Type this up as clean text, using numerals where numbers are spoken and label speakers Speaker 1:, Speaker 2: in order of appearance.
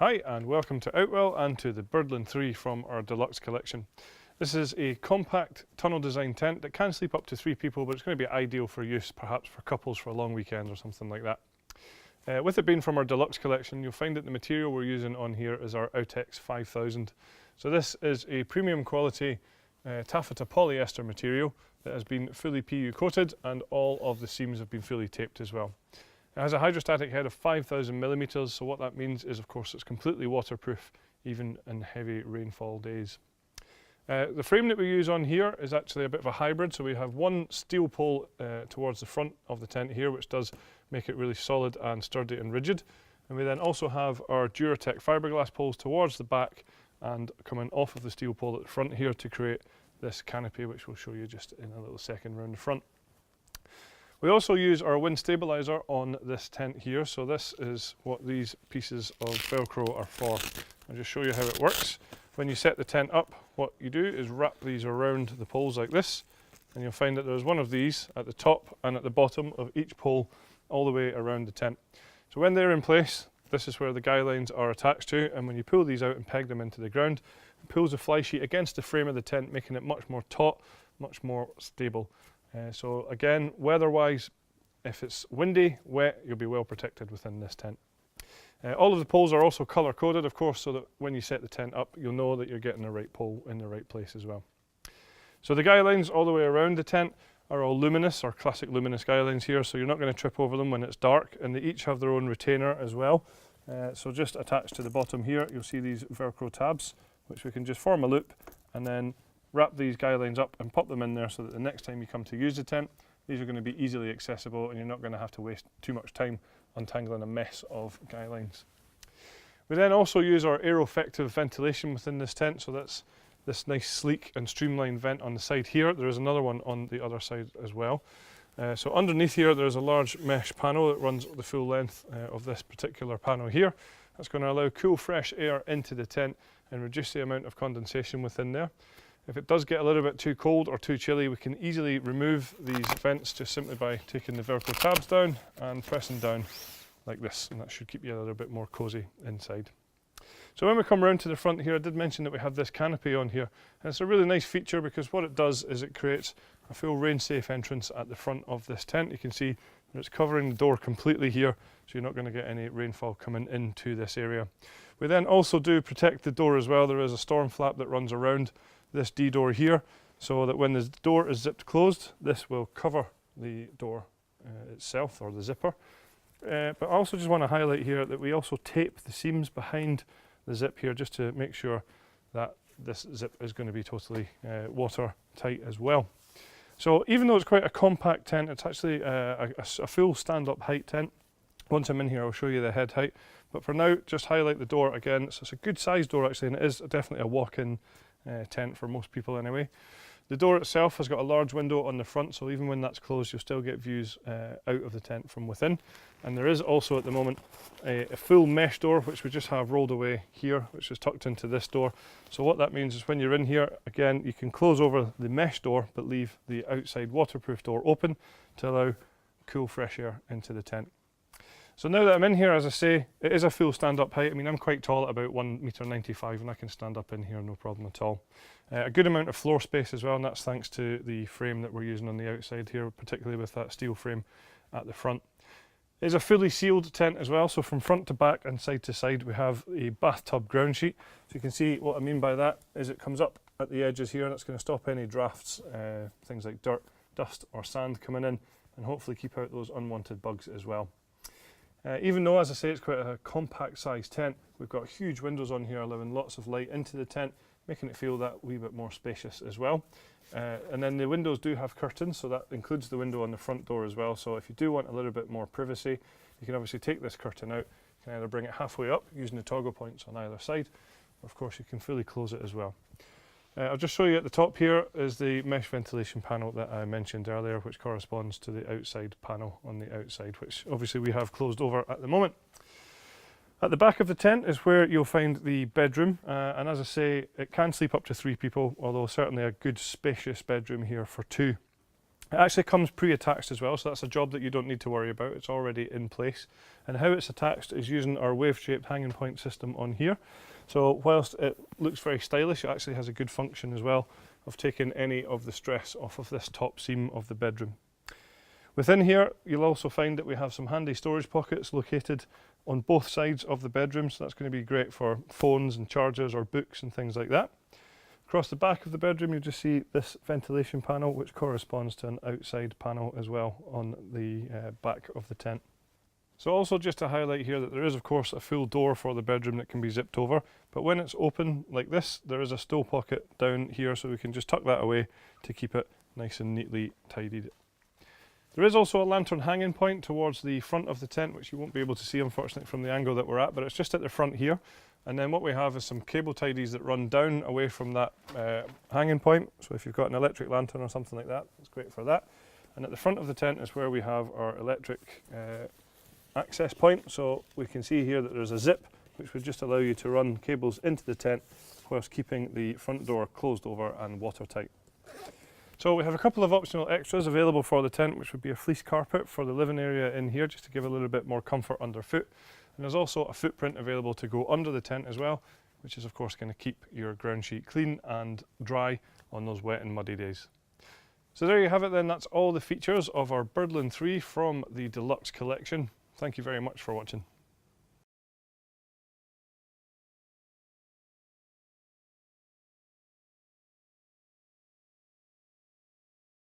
Speaker 1: Hi and welcome to Outwell and to the Birdland 3 from our Deluxe collection. This is a compact tunnel design tent that can sleep up to 3 people, but it's going to be ideal for use perhaps for couples for long weekends or something like that. With it being from our Deluxe collection, you'll find that the material we're using on here is our Outex 5000. So this is a premium quality taffeta polyester material that has been fully PU coated, and all of the seams have been fully taped as well. It has a hydrostatic head of 5,000 millimeters, so what that means is, of course, it's completely waterproof even in heavy rainfall days. The frame that we use on here is actually a bit of a hybrid, so we have one steel pole towards the front of the tent here, which does make it really solid and sturdy and rigid. And we then also have our Duratec fiberglass poles towards the back and coming off of the steel pole at the front here to create this canopy, which we'll show you just in a little second round the front. We also use our wind stabilizer on this tent here, so this is what these pieces of Velcro are for. I'll just show you how it works. When you set the tent up, what you do is wrap these around the poles like this, and you'll find that there's one of these at the top and at the bottom of each pole all the way around the tent. So when they're in place, this is where the guy lines are attached to, and when you pull these out and peg them into the ground, it pulls the fly sheet against the frame of the tent, making it much more taut, much more stable. So again, weather-wise, if it's windy, wet, you'll be well protected within this tent. All of the poles are also colour-coded, of course, so that when you set the tent up, you'll know that you're getting the right pole in the right place as well. So the guy lines all the way around the tent are all luminous, or classic luminous guy lines here, so you're not going to trip over them when it's dark, and they each have their own retainer as well. So just attached to the bottom here, you'll see these Velcro tabs, which we can just form a loop and then wrap these guy lines up and pop them in there so that the next time you come to use the tent, these are going to be easily accessible and you're not going to have to waste too much time untangling a mess of guy lines. We then also use our aero-effective ventilation within this tent, so that's this nice sleek and streamlined vent on the side here. There is another one on the other side as well. So underneath here there's a large mesh panel that runs the full length of this particular panel here. That's going to allow cool fresh air into the tent and reduce the amount of condensation within there. If it does get a little bit too cold or too chilly, we can easily remove these vents just simply by taking the Velcro tabs down and pressing down like this, and that should keep you a little bit more cosy inside. So when we come around to the front here, I did mention that we have this canopy on here, and it's a really nice feature because what it does is it creates a full rain-safe entrance at the front of this tent. You can see that it's covering the door completely here, so you're not going to get any rainfall coming into this area. We then also do protect the door as well. There is a storm flap that runs around this D door here, so that when the door is zipped closed, this will cover the door itself, or the zipper. But I also just want to highlight here that we also tape the seams behind the zip here just to make sure that this zip is going to be totally watertight as well. So even though it's quite a compact tent, it's actually a full stand-up height tent. Once I'm in here, I'll show you the head height. But for now, just highlight the door again. So it's a good sized door actually, and it is definitely a walk-in tent for most people anyway. The door itself has got a large window on the front, so even when that's closed, you'll still get views out of the tent from within. And there is also at the moment a full mesh door, which we just have rolled away here, which is tucked into this door. So what that means is when you're in here, again, you can close over the mesh door, but leave the outside waterproof door open to allow cool fresh air into the tent. So now that I'm in here, as I say, it is a full stand-up height. I mean, I'm quite tall at about 1.95 m, and I can stand up in here, no problem at all. A good amount of floor space as well, and that's thanks to the frame that we're using on the outside here, particularly with that steel frame at the front. It is a fully sealed tent as well, so from front to back and side to side we have a bathtub ground sheet. So you can see what I mean by that is it comes up at the edges here, and it's going to stop any drafts, things like dirt, dust or sand coming in, and hopefully keep out those unwanted bugs as well. Even though, as I say, it's quite a compact sized tent, we've got huge windows on here allowing lots of light into the tent, making it feel that wee bit more spacious as well. And then the windows do have curtains, so that includes the window on the front door as well. So if you do want a little bit more privacy, you can obviously take this curtain out. You can either bring it halfway up using the toggle points on either side, or of course you can fully close it as well. I'll just show you at the top here is the mesh ventilation panel that I mentioned earlier, which corresponds to the outside panel on the outside, which obviously we have closed over at the moment. At the back of the tent is where you'll find the bedroom, and as I say, it can sleep up to 3 people, although certainly a good spacious bedroom here for 2. It actually comes pre-attached as well, so that's a job that you don't need to worry about. It's already in place. And how it's attached is using our wave-shaped hanging point system on here. So whilst it looks very stylish, it actually has a good function as well of taking any of the stress off of this top seam of the bedroom. Within here, you'll also find that we have some handy storage pockets located on both sides of the bedroom, so that's going to be great for phones and chargers or books and things like that. Across the back of the bedroom, you'll just see this ventilation panel, which corresponds to an outside panel as well on the back of the tent. So also just to highlight here that there is of course a full door for the bedroom that can be zipped over, but when it's open like this, there is a stow pocket down here, so we can just tuck that away to keep it nice and neatly tidied. There is also a lantern hanging point towards the front of the tent, which you won't be able to see unfortunately from the angle that we're at, but it's just at the front here. And then what we have is some cable tidies that run down away from that hanging point. So if you've got an electric lantern or something like that, it's great for that. And at the front of the tent is where we have our electric access point. So we can see here that there's a zip, which would just allow you to run cables into the tent whilst keeping the front door closed over and watertight. So we have a couple of optional extras available for the tent, which would be a fleece carpet for the living area in here, just to give a little bit more comfort underfoot. And there's also a footprint available to go under the tent as well, which is of course going to keep your ground sheet clean and dry on those wet and muddy days. So there you have it then, that's all the features of our Birdland 3 from the Deluxe collection. Thank you very much for watching.